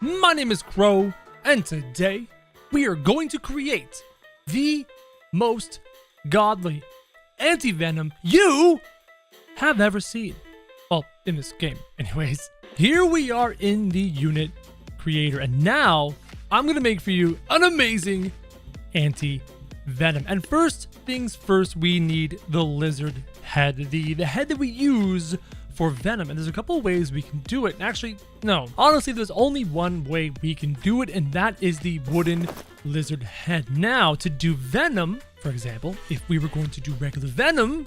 My name is Crow, and today we are going to create the most godly anti-venom you have ever seen. Well, in this game, anyways. Here we are in the unit creator, and now I'm going to make for you an amazing anti-venom. And first things first, we need the lizard head, the head that we use for venom. And there's a couple of ways we can do it. Actually, no, honestly, there's only one way we can do it, and that is the wooden lizard head. Now, to do venom, for example, if we were going to do regular venom,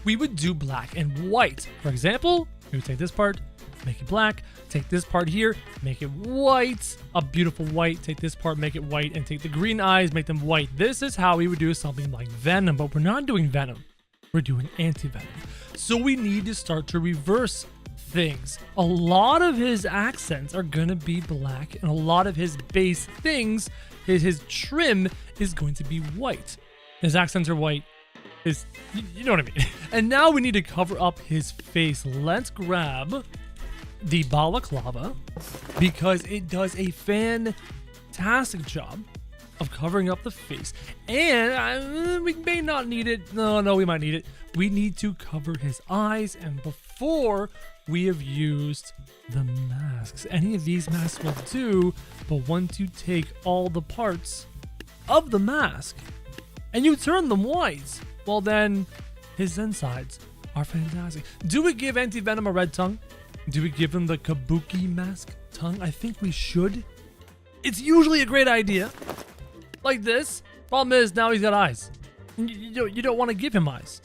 we would do black and white. For example, we would take this part, make it black, take this part here, make it white, a beautiful white, take this part, make it white, and take the green eyes, make them white. This is how we would do something like venom, but we're not doing venom. We're doing anti-venom. So we need to start to reverse things. A lot of his accents are going to be black, and a lot of his base things, his trim is going to be white. His accents are white. You know what I mean? And now we need to cover up his face. Let's grab the balaclava because it does a fantastic job of covering up the face. And we may not need it. No, we might need it. We need to cover his eyes. And before we have used the masks, any of these masks will do. But once you take all the parts of the mask and you turn them white, well then his insides are fantastic. Do we give anti-venom a red tongue? Do we give him the kabuki mask tongue? I think we should. It's usually a great idea. Like this. Problem is, now he's got eyes. You don't want to give him eyes.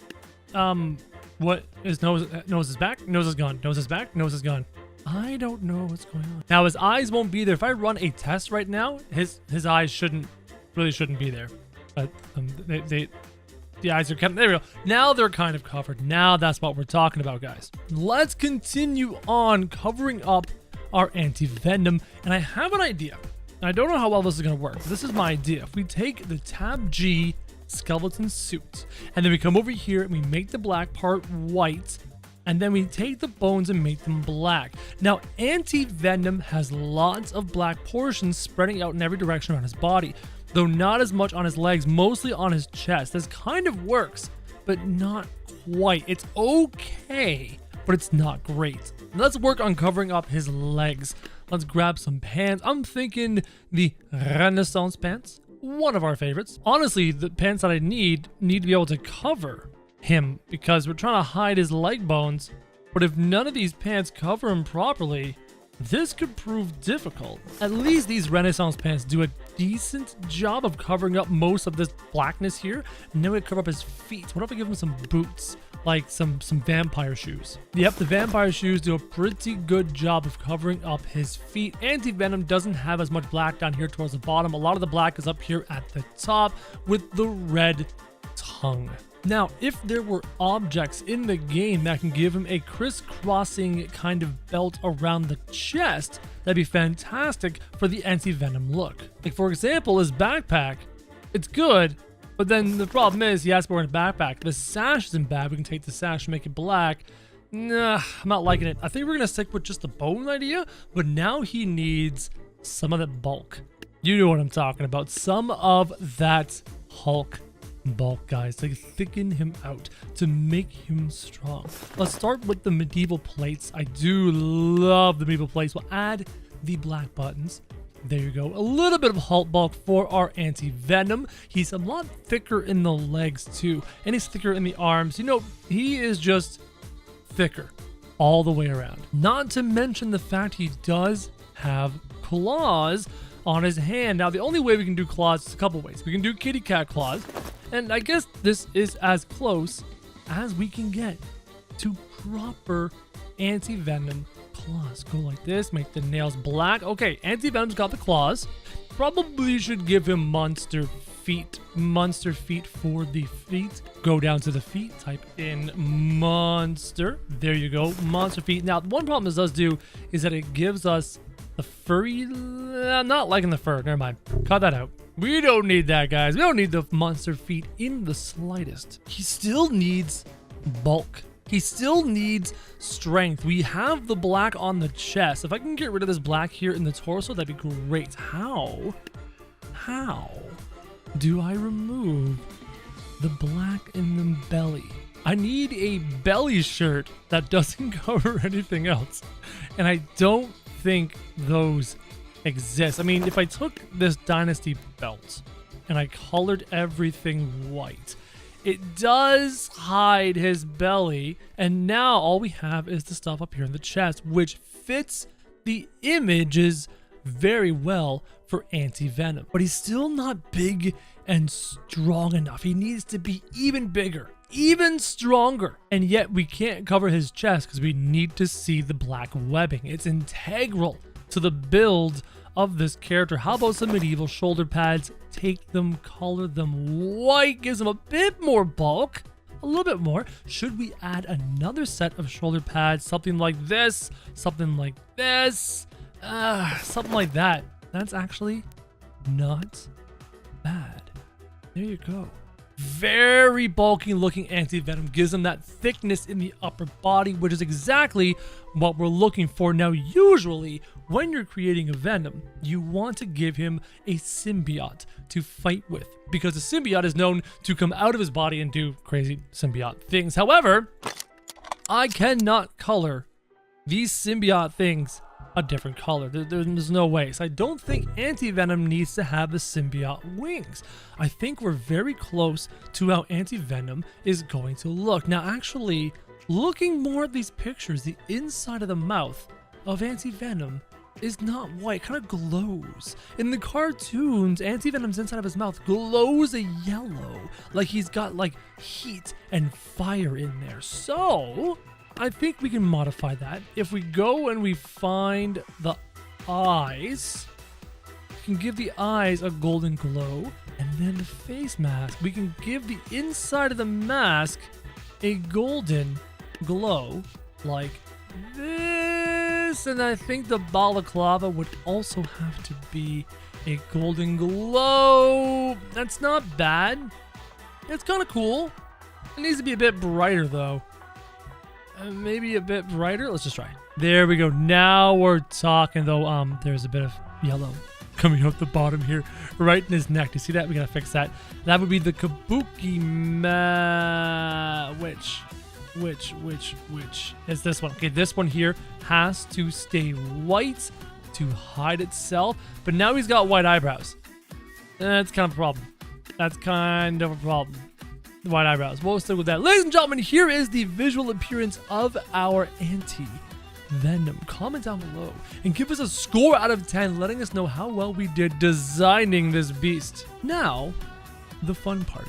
What? His nose is back? Nose is gone. Nose is back? Nose is gone. I don't know what's going on. Now, his eyes won't be there. If I run a test right now, his eyes really shouldn't be there. But the eyes are kept. There we go. Now they're kind of covered. Now that's what we're talking about, guys. Let's continue on covering up our anti-venom. And I have an idea. I don't know how well this is going to work, but this is my idea. If we take the Tab G skeleton suit, and then we come over here and we make the black part white, and then we take the bones and make them black. Now, anti-venom has lots of black portions spreading out in every direction around his body, though not as much on his legs, mostly on his chest. This kind of works, but not quite. It's okay, but it's not great. Let's work on covering up his legs. Let's grab some pants. I'm thinking the Renaissance pants, one of our favorites. Honestly, the pants that I need to be able to cover him because we're trying to hide his leg bones. But if none of these pants cover him properly, this could prove difficult. At least these Renaissance pants do a decent job of covering up most of this blackness here. And then we cover up his feet. What if I give him some boots? Like some vampire shoes. Yep, the vampire shoes do a pretty good job of covering up his feet. Anti-venom doesn't have as much black down here towards the bottom. A lot of the black is up here at the top with the red tongue. Now, if there were objects in the game that can give him a crisscrossing kind of belt around the chest, that'd be fantastic for the anti-venom look. Like, for example, his backpack, it's good, but then the problem is he has to wear a backpack. The sash isn't bad. We can take the sash and make it black. Nah, I'm not liking it. I think we're going to stick with just the bone idea, but now he needs some of that bulk. You know what I'm talking about. Some of that Hulk bulk, guys, to thicken him out, to make him strong. Let's start with the medieval plates. I do love the medieval plates. We'll add the black buttons. There you go. A little bit of Hulk bulk for our anti-venom. He's a lot thicker in the legs too, and he's thicker in the arms. You know, he is just thicker all the way around. Not to mention the fact he does have claws on his hand. Now, the only way we can do claws is a couple ways. We can do kitty cat claws, and I guess this is as close as we can get to proper anti-venom claws. Go like this, make the nails black. Okay, anti-venom's got the claws. Probably should give him monster feet. Monster feet for the feet. Go down to the feet, type in monster. There you go, monster feet. Now, one problem this does do is that it gives us the furry. I'm not liking the fur. Never mind. Cut that out. We don't need that, guys. We don't need the monster feet in the slightest. He still needs bulk He still needs strength. We have the black on the chest. If I can get rid of this black here in the torso, that'd be great. How do I remove the black in the belly? I need a belly shirt that doesn't cover anything else. And I don't think those exist. I mean, if I took this Dynasty belt and I colored everything white, it does hide his belly, and now all we have is the stuff up here in the chest, which fits the images very well for anti-venom. But he's still not big and strong enough. He needs to be even bigger, even stronger. And yet we can't cover his chest because we need to see the black webbing. It's integral to the build of this character. How about some medieval shoulder pads? Take them, color them white, gives them a bit more bulk, a little bit more. Should we add another set of shoulder pads? Something like this, something like this, something like that. That's actually not bad. There you go. Very bulky looking anti-venom, gives him that thickness in the upper body, which is exactly what we're looking for. Now, usually when you're creating a venom, you want to give him a symbiote to fight with, because the symbiote is known to come out of his body and do crazy symbiote things. However, I cannot color these symbiote things a different color. There's no way. So I don't think anti-venom needs to have the symbiote wings. I think we're very close to how anti-venom is going to look. Now, actually, looking more at these pictures, the inside of the mouth of anti-venom is not white, kind of glows. In the cartoons, anti-venom's inside of his mouth glows a yellow, like he's got like heat and fire in there. So I think we can modify that. If we go and we find the eyes, we can give the eyes a golden glow, and then the face mask, we can give the inside of the mask a golden glow like this. And I think the balaclava would also have to be a golden glow. That's not bad. It's kind of cool. It needs to be a bit brighter though. Maybe a bit brighter. Let's just try. There we go. Now we're talking though. There's a bit of yellow coming out the bottom here, right in his neck. Do you see that? We gotta fix that. That would be the Kabuki which is this one. Okay, this one here has to stay white to hide itself, but now he's got white eyebrows. That's kind of a problem. That's kind of a problem. White eyebrows. We'll stick with that. Ladies and gentlemen, here is the visual appearance of our anti-venom. Comment down below and give us a score out of 10, letting us know how well we did designing this beast. Now, the fun part.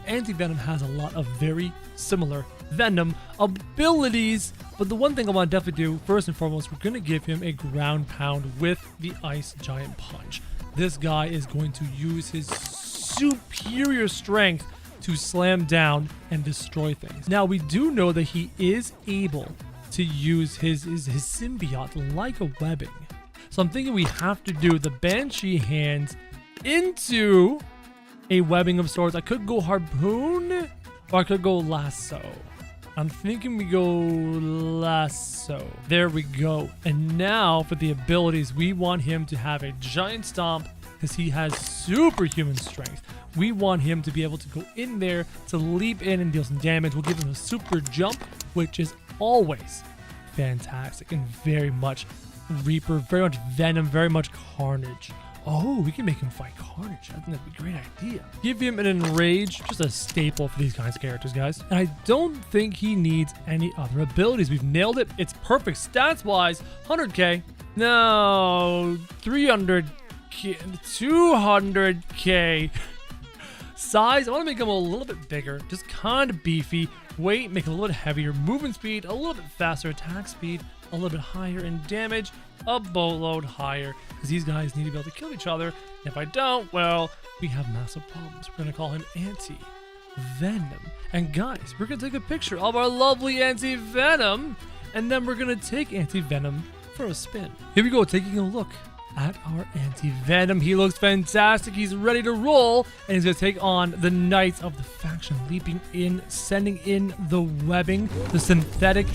Anti-venom has a lot of very similar venom abilities, but the one thing I want to definitely do, first and foremost, we're going to give him a ground pound with the Ice Giant Punch. This guy is going to use his superior strength to slam down and destroy things. Now, we do know that he is able to use his symbiote like a webbing. So I'm thinking we have to do the Banshee hands into a webbing of sorts. I could go harpoon or I could go lasso. I'm thinking we go lasso. There we go. And now for the abilities, we want him to have a giant stomp because he has superhuman strength. We want him to be able to go in there to leap in and deal some damage. We'll give him a super jump, which is always fantastic and very much Reaper, very much Venom, very much Carnage. Oh, we can make him fight Carnage. I think that'd be a great idea. Give him an Enrage, just a staple for these kinds of characters, guys. And I don't think he needs any other abilities. We've nailed it. It's perfect stats-wise. 100k. No, 300k, 200k. Size, I want to make him a little bit bigger, just kind of beefy. Weight, make it a little bit heavier. Movement speed, a little bit faster. Attack speed, a little bit higher. And damage, a boatload higher. Because these guys need to be able to kill each other. If I don't, well, we have massive problems. We're going to call him Anti-Venom. And guys, we're going to take a picture of our lovely Anti-Venom. And then we're going to take Anti-Venom for a spin. Here we go, taking a look at our anti-venom. He looks fantastic. He's ready to roll, and he's going to take on the Knights of the faction, leaping in, sending in the webbing, the synthetic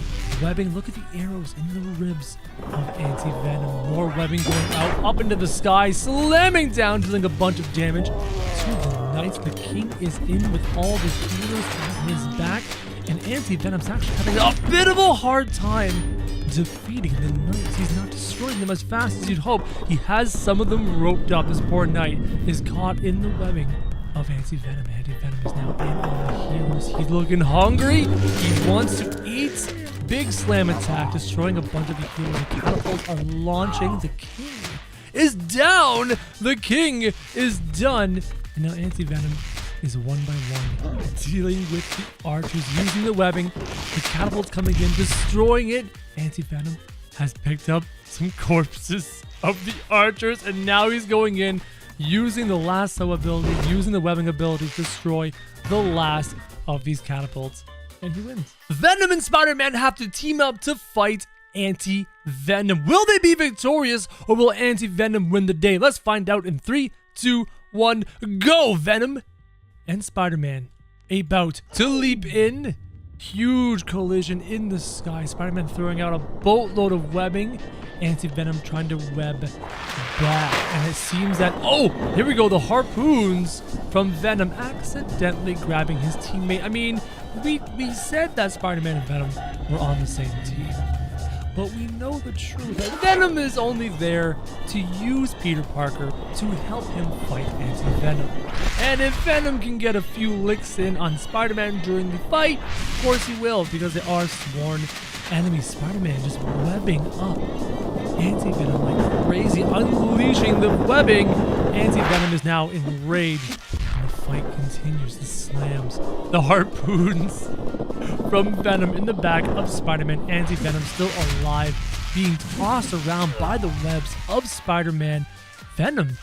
webbing. Look at the arrows in the ribs of anti-venom. More webbing going out, up into the sky, slamming down, dealing a bunch of damage to the Knights. The king is in with all the healers on his back, and anti-venom's actually having a bit of a hard time defeating the Knights. He's not destroying them as fast as you'd hope. He has some of them roped up. This poor Knight is caught in the webbing of anti-venom. Anti-venom is now in on the healers. He's looking hungry. He wants to eat. Big slam attack, destroying a bunch of the healers. The catapults are launching. The king is down. The king is done. And now anti-venom is one by one dealing with the archers, using the webbing. The catapults coming in, destroying it. Anti-venom has picked up some corpses of the archers, and now he's going in, using the lasso ability, using the webbing ability to destroy the last of these catapults, and he wins. Venom and Spider-Man have to team up to fight anti-venom. Will they be victorious, or will anti-venom win the day? Let's find out in 3, 2, 1, go! Venom and Spider-Man about to leap in. Huge collision in the sky. Spider-Man throwing out a boatload of webbing. Anti-venom trying to web back. And it seems that, oh, here we go. The harpoons from Venom accidentally grabbing his teammate. I mean, we said that Spider-Man and Venom were on the same team. But we know the truth, that Venom is only there to use Peter Parker to help him fight anti-venom. And if Venom can get a few licks in on Spider-Man during the fight, of course he will, because they are sworn enemies. Spider-Man just webbing up anti-venom like crazy, unleashing the webbing. Anti-venom is now enraged. And the fight continues. The slams, the harpoons from Venom in the back of Spider-Man. Anti-venom still alive, being tossed around by the webs of Spider-Man. Venom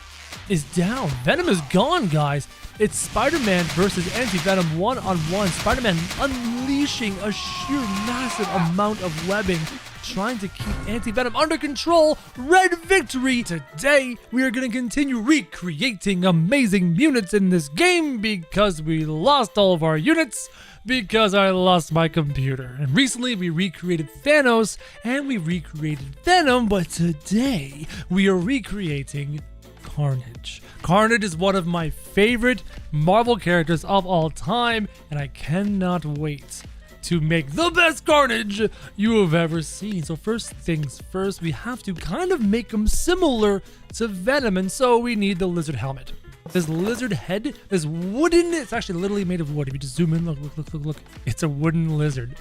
is down. Venom is gone, guys. It's Spider-Man versus anti-venom one-on-one. Spider-Man unleashing a sheer massive amount of webbing, trying to keep anti-venom under control. Red victory! Today, we are going to continue recreating amazing units in this game because we lost all of our units because I lost my computer. And recently, we recreated Thanos and we recreated Venom, but today, we are recreating Carnage. Carnage is one of my favorite Marvel characters of all time, and I cannot wait to make the best Carnage you have ever seen. So first things first, we have to kind of make him similar to Venom, and so we need the lizard helmet. This lizard head, this wooden, it's actually literally made of wood. If you just zoom in, look. It's a wooden lizard.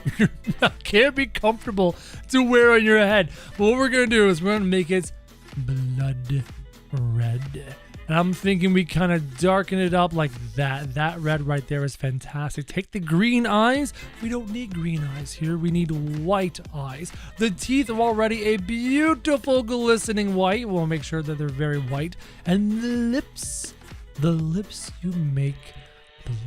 Can't be comfortable to wear on your head. But what we're gonna do is we're gonna make it blood red. And I'm thinking we kind of darken it up like that. That red right there is fantastic. Take the green eyes. We don't need green eyes here. We need white eyes. The teeth are already a beautiful glistening white. We'll make sure that they're very white. And the lips you make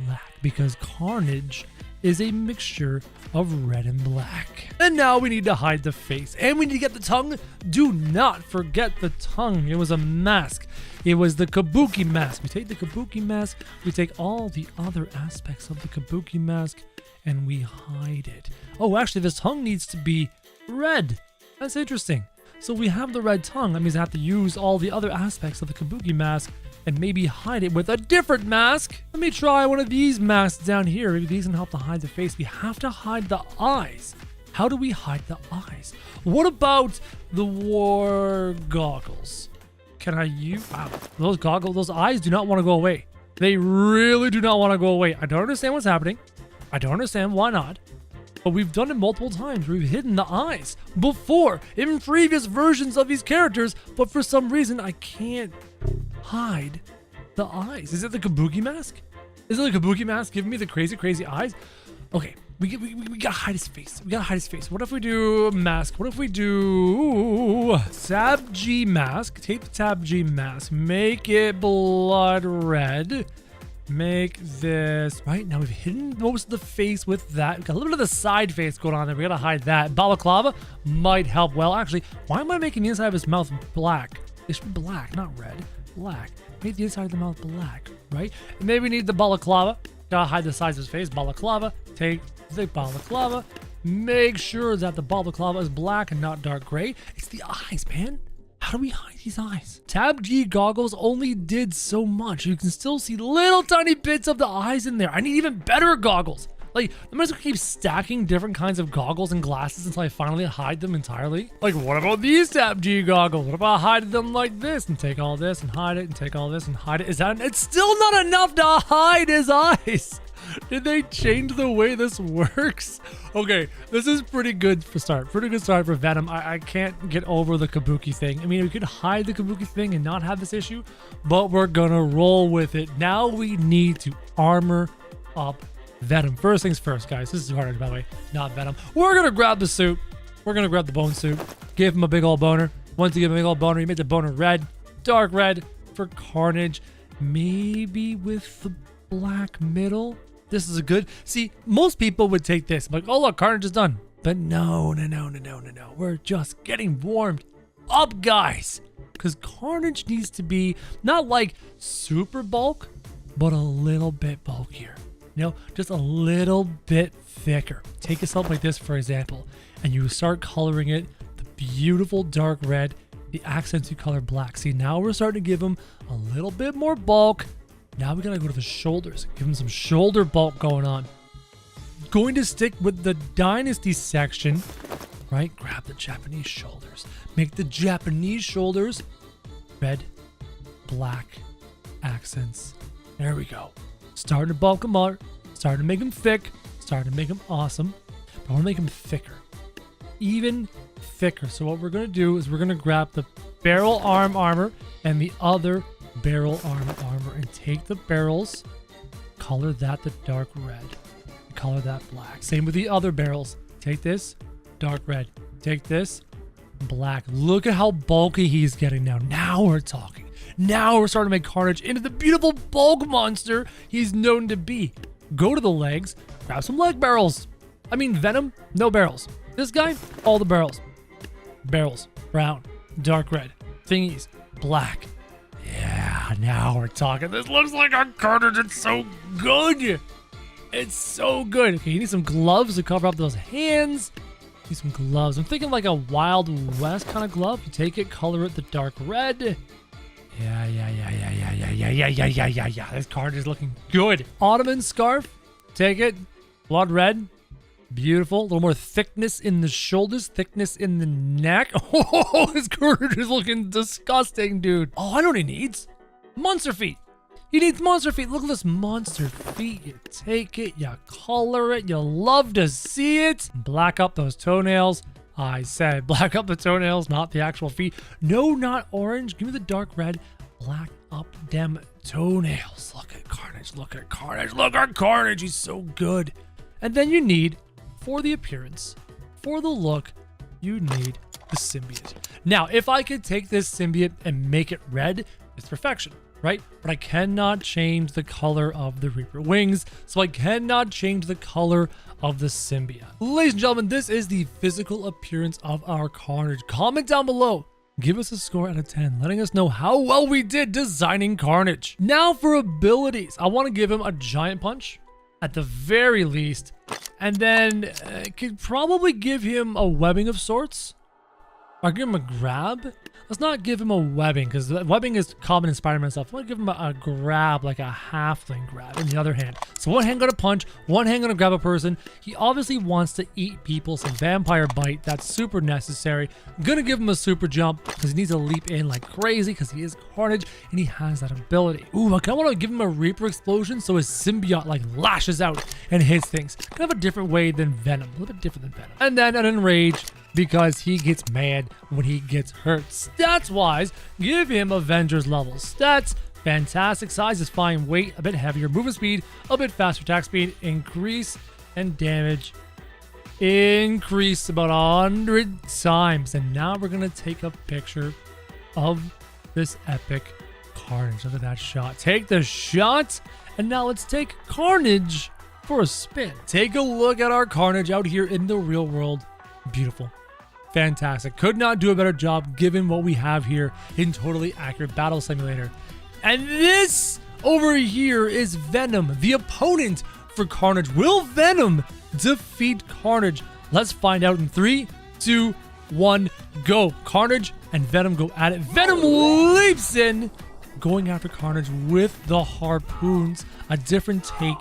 black, because Carnage is a mixture of red and black. And now we need to hide the face, and we need to get the tongue. Do not forget the tongue. It was a mask. It was the Kabuki mask. We take the Kabuki mask, we take all the other aspects of the Kabuki mask, and we hide it. Oh, actually, this tongue needs to be red. That's interesting. So we have the red tongue. That means I have to use all the other aspects of the Kabuki mask and maybe hide it with a different mask. Let me try one of these masks down here. Maybe these can help to hide the face. We have to hide the eyes. How do we hide the eyes? What about the war goggles? Can I use those goggles? Those eyes do not want to go away. They really do not want to go away. I don't understand what's happening. I don't understand why not. But we've done it multiple times. We've hidden the eyes before in previous versions of these characters, but for some reason I can't hide the eyes. Is it the Kabuki mask? Is it the Kabuki mask giving me the crazy eyes? Okay, we gotta hide his face. We gotta hide his face. What if we do mask? What if we do Tab G mask? Take the Tab G mask, make it blood red. Make this, right? Now we've hidden most of the face with that. We've got a little bit of the side face going on there. We gotta hide that. Balaclava might help well. Actually, why am I making the inside of his mouth black? It should be black, not red. Black. Make the inside of the mouth black, right? And maybe we need the balaclava. Gotta hide the size of his face. Balaclava. Take the balaclava. Make sure that the balaclava is black and not dark gray. It's the eyes, man. How do we hide these eyes? Tab G goggles only did so much. You can still see little tiny bits of the eyes in there. I need even better goggles. Like, I'm just gonna keep stacking different kinds of goggles and glasses until I finally hide them entirely. Like, what about these Tab G goggles? What about hiding them like this and take all this and hide it and take all this and hide it? It's still not enough to hide his eyes. Did they change the way this works? Okay, this is pretty good for start. Pretty good start for Venom. I can't get over the Kabuki thing. I mean, we could hide the Kabuki thing and not have this issue, but we're gonna roll with it. Now we need to armor up Venom. First things first, guys. This is Carnage, by the way, not Venom. We're gonna grab the suit. We're gonna grab the bone suit. Give him a big old boner. Once you give him a big old boner, you make the boner red, dark red for Carnage. Maybe with the black middle. This is a good. See, most people would take this like, oh look, Carnage is done. But no. We're just getting warmed up, guys. Because Carnage needs to be not like super bulk, but a little bit bulkier. You know, just a little bit thicker. Take yourself like this, for example, and you start coloring it the beautiful dark red, the accents you color black. See, now we're starting to give him a little bit more bulk. Now we gotta go to the shoulders. Give him some shoulder bulk going on. Going to stick with the Dynasty section, right? Grab the Japanese shoulders. Make the Japanese shoulders red, black accents. There we go. Starting to bulk them out. Starting to make them thick. Starting to make them awesome. But I want to make them thicker. Even thicker. So what we're going to do is we're going to grab the barrel arm armor and the other barrel arm armor and take the barrels, color that the dark red, color that black. Same with the other barrels. Take this, dark red. Take this, black. Look at how bulky he's getting now. Now we're talking. Now we're starting to make Carnage into the beautiful bulk monster he's known to be. Go to the legs, grab some leg barrels. I mean, Venom, no barrels. This guy, all the barrels. Barrels, brown, dark red, thingies, black. Yeah, now we're talking. This looks like our Carnage. It's so good. It's so good. Okay, you need some gloves to cover up those hands. Need some gloves. I'm thinking like a Wild West kind of glove. You take it, color it the dark red. Yeah. This Carnage is looking good. Ottoman scarf. Take it. Blood red. Beautiful. A little more thickness in the shoulders, thickness in the neck. Oh, his Carnage is looking disgusting, dude. Oh, I know what he needs. Monster feet. He needs monster feet. Look at this monster feet. You take it, you color it, you love to see it. Black up those toenails. I said black up the toenails, not the actual feet. No, not orange. Give me the dark red. Black up them toenails. Look at Carnage. Look at Carnage. Look at Carnage. He's so good. And then you need, for the appearance, for the look, you need the symbiote. Now, if I could take this symbiote and make it red, it's perfection, right? But I cannot change the color of the Reaper wings, so I cannot change the color of the symbiote. Ladies and gentlemen, this is the physical appearance of our Carnage. Comment down below. Give us a score out of 10, letting us know how well we did designing Carnage. Now for abilities. I want to give him a giant punch, at the very least. And then could probably give him a webbing of sorts. Or give him a grab. Let's not give him a webbing, because webbing is common in Spider-Man stuff. I want to give him a grab, like a halfling grab in the other hand. So one hand gonna punch, one hand gonna grab a person. He obviously wants to eat people, so vampire bite, that's super necessary. Gonna give him a super jump, because he needs to leap in like crazy, because he is Carnage, and he has that ability. Ooh, I kinda want to give him a Reaper explosion, so his symbiote like lashes out and hits things. Kind of a different way than Venom, a little bit different than Venom. And then an Enrage, because he gets mad when he gets hurt. Stats wise, give him Avengers level stats. Fantastic size is fine. Weight a bit heavier. Movement speed a bit faster. Attack speed increase, and damage increase about 100 times. And now we're gonna take a picture of this epic Carnage. Look at that shot. Take the shot, and now let's take Carnage for a spin. Take a look at our Carnage out here in the real world. Beautiful. fantastic. Could not do a better job given what we have here in Totally Accurate Battle Simulator. And this over here is Venom, the opponent for Carnage. Will Venom defeat Carnage? Let's find out in 3, 2, 1, go. Carnage and Venom go at it. Venom leaps in, going after Carnage with the harpoons. A different take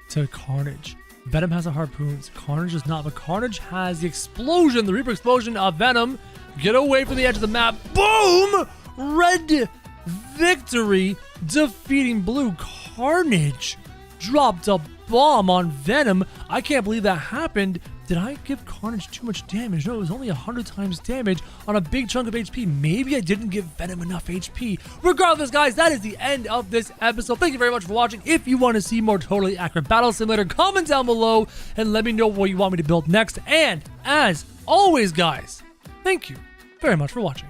to Carnage. Venom has the harpoons. Carnage does not, but Carnage has the explosion, the Reaper explosion of Venom. Get away from the edge of the map. Boom! Red victory, defeating blue. Carnage dropped a bomb on Venom. I can't believe that happened. Did I give Carnage too much damage? No, it was only 100 times damage on a big chunk of HP. Maybe I didn't give Venom enough HP. Regardless, guys, that is the end of this episode. Thank you very much for watching. If you want to see more Totally Accurate Battle Simulator, comment down below and let me know what you want me to build next. And as always, guys, thank you very much for watching.